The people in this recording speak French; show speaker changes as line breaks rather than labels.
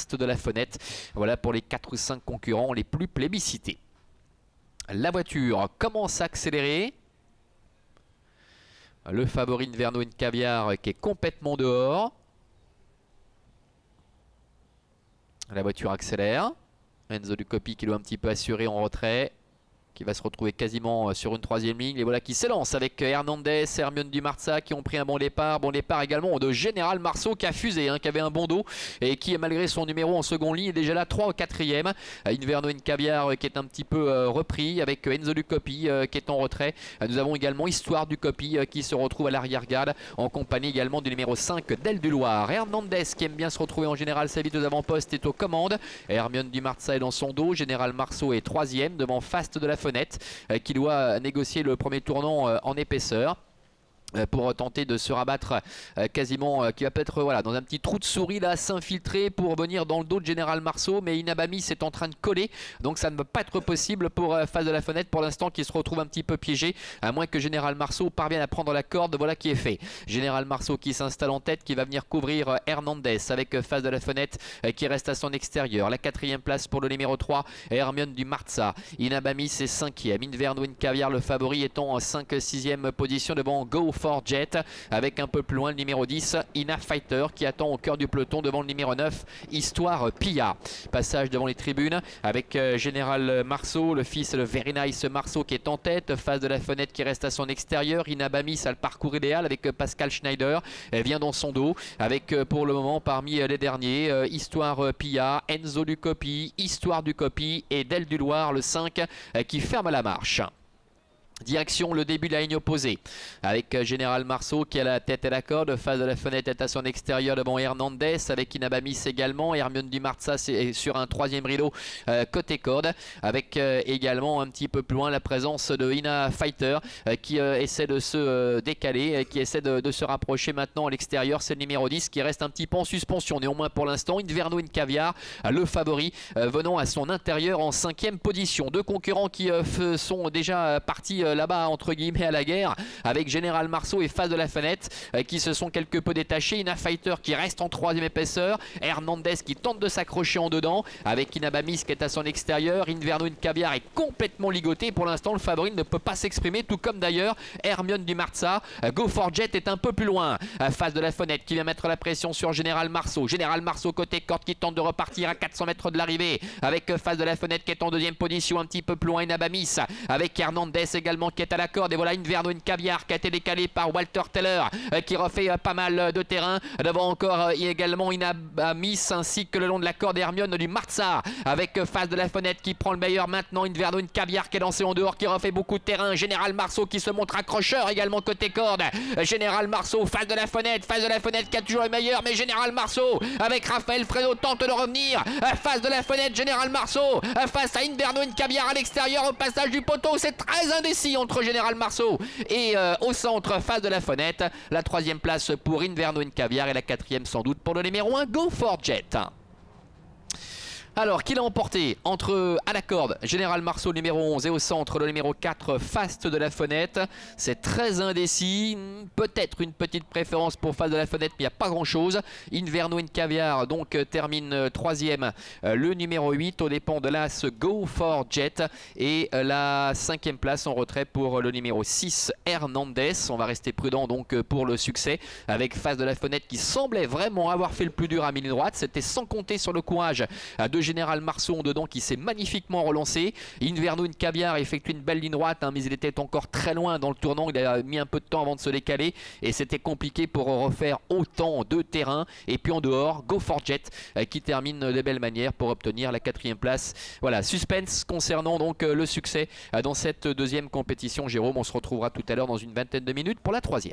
Fast de la Fenêtre. Voilà pour les 4 ou 5 concurrents les plus plébiscités. La voiture commence à accélérer. Le favori Inverno Caviar qui est complètement dehors. La voiture accélère. Enzo Ducoppi qui doit un petit peu assurer en retrait, qui va se retrouver quasiment sur une troisième ligne. Et voilà qui s'élance avec Hernandez, Hermione Dumarza qui ont pris un bon départ. Bon départ également de Général Marceau qui a fusé, qui avait un bon dos et qui malgré son numéro en seconde ligne est déjà là 3 au 4e. Inverno Caviar qui est un petit peu repris avec Enzo Ducoppi qui est en retrait. Nous avons également Histoire Ducoppi qui se retrouve à l'arrière-garde en compagnie également du numéro 5 d'El du Loir. Hernandez qui aime bien se retrouver en général sa vite aux avant-postes est aux commandes. Hermione Dumarza est dans son dos. Général Marceau est 3e devant Fast de la Fenêtre qui doit négocier le premier tournant en épaisseur pour tenter de se rabattre quasiment, qui va peut-être voilà, dans un petit trou de souris là s'infiltrer pour venir dans le dos de Général Marceau, mais Inabamis est en train de coller, donc ça ne va pas être possible pour Face de la Fenêtre pour l'instant qui se retrouve un petit peu piégé, à moins que Général Marceau parvienne à prendre la corde. Voilà qui est fait. Général Marceau qui s'installe en tête, qui va venir couvrir Hernandez avec Face de la Fenêtre qui reste à son extérieur. La 4e place pour le numéro 3, Hermione Dumarza. Inabamis est 5e. Inverno Caviar le favori étant en 5-6e position devant Go for Jet, avec un peu plus loin le numéro 10 Ina Fighter qui attend au cœur du peloton devant le numéro 9 Histoire Pia. Passage devant les tribunes avec Général Marceau, le fils de Very Nice Marceau qui est en tête. Face de la Fenêtre qui reste à son extérieur. Inabamis a le parcours idéal avec Pascal Schneider, elle vient dans son dos avec pour le moment parmi les derniers Histoire Pia, Enzo Ducoppi, Histoire Ducoppi et Del du Loir le 5 qui ferme la marche. Direction le début de la ligne opposée avec Général Marceau qui a la tête et la corde. Face de la Fenêtre est à son extérieur devant Hernandez avec Inabamis également. Hermione Dumarza c'est sur un 3e rideau côté corde avec également un petit peu plus loin la présence de Ina Fighter qui essaie de se décaler, qui essaie de se rapprocher maintenant à l'extérieur. C'est le numéro 10 qui reste un petit peu en suspension néanmoins pour l'instant. Inverno Caviar le favori venant à son intérieur en 5e position. Deux concurrents qui sont déjà partis là-bas entre guillemets à la guerre avec Général Marceau et Face de la Fenêtre qui se sont quelque peu détachés. Ina Fighter qui reste en 3e épaisseur. Hernandez qui tente de s'accrocher en dedans avec Inabamis qui est à son extérieur. Inverno Caviar est complètement ligoté. Pour l'instant le favori ne peut pas s'exprimer, tout comme d'ailleurs Hermione Dumarza. Go for Jet est un peu plus loin. Face de la Fenêtre qui vient mettre la pression sur Général Marceau. Général Marceau côté corde qui tente de repartir à 400 mètres de l'arrivée avec Face de la Fenêtre qui est en 2e position, un petit peu plus loin Inabamis avec Hernandez également qui est à la corde. Et voilà Inverno Caviar qui a été décalé par Walter Teller qui refait pas mal de terrain devant encore également Inabamis ainsi que le long de la corde Hermione Dumarza avec Face de la Fenêtre qui prend le meilleur maintenant. Inverno Caviar qui est lancé en dehors qui refait beaucoup de terrain. Général Marceau qui se montre accrocheur également côté corde. Général Marceau, Face de la Fenêtre qui a toujours le meilleur, mais Général Marceau avec Raphaël Fredo tente de revenir. Face de la Fenêtre, Général Marceau face à Inverno Caviar à l'extérieur au passage du poteau. C'est très indécis entre Général Marceau et au centre Face de la Fenêtre. La 3e place pour Inverno Caviar et la 4e sans doute pour le numéro 1 Go for Jet. Alors, qui l'a emporté entre à la corde Général Marceau numéro 11 et au centre le numéro 4 Fast de la Fenêtre. C'est très indécis, peut-être une petite préférence pour Face de la Fenêtre, mais il n'y a pas grand chose. Inverno Caviar donc termine 3e, le numéro 8 aux dépens de l'As Go for Jet et la 5e place en retrait pour le numéro 6 Hernandez. On va rester prudent donc pour le succès avec Face de la Fenêtre qui semblait vraiment avoir fait le plus dur à mi-ligne droite. C'était sans compter sur le courage de Général Marceau en dedans qui s'est magnifiquement relancé. Inverno Caviar effectue une belle ligne droite mais il était encore très loin dans le tournant. Il a mis un peu de temps avant de se décaler et c'était compliqué pour refaire autant de terrain. Et puis en dehors, Go for Jet qui termine de belle manière pour obtenir la 4e place. Voilà, suspense concernant donc le succès dans cette 2e compétition. Jérôme, on se retrouvera tout à l'heure dans une vingtaine de minutes pour la 3e.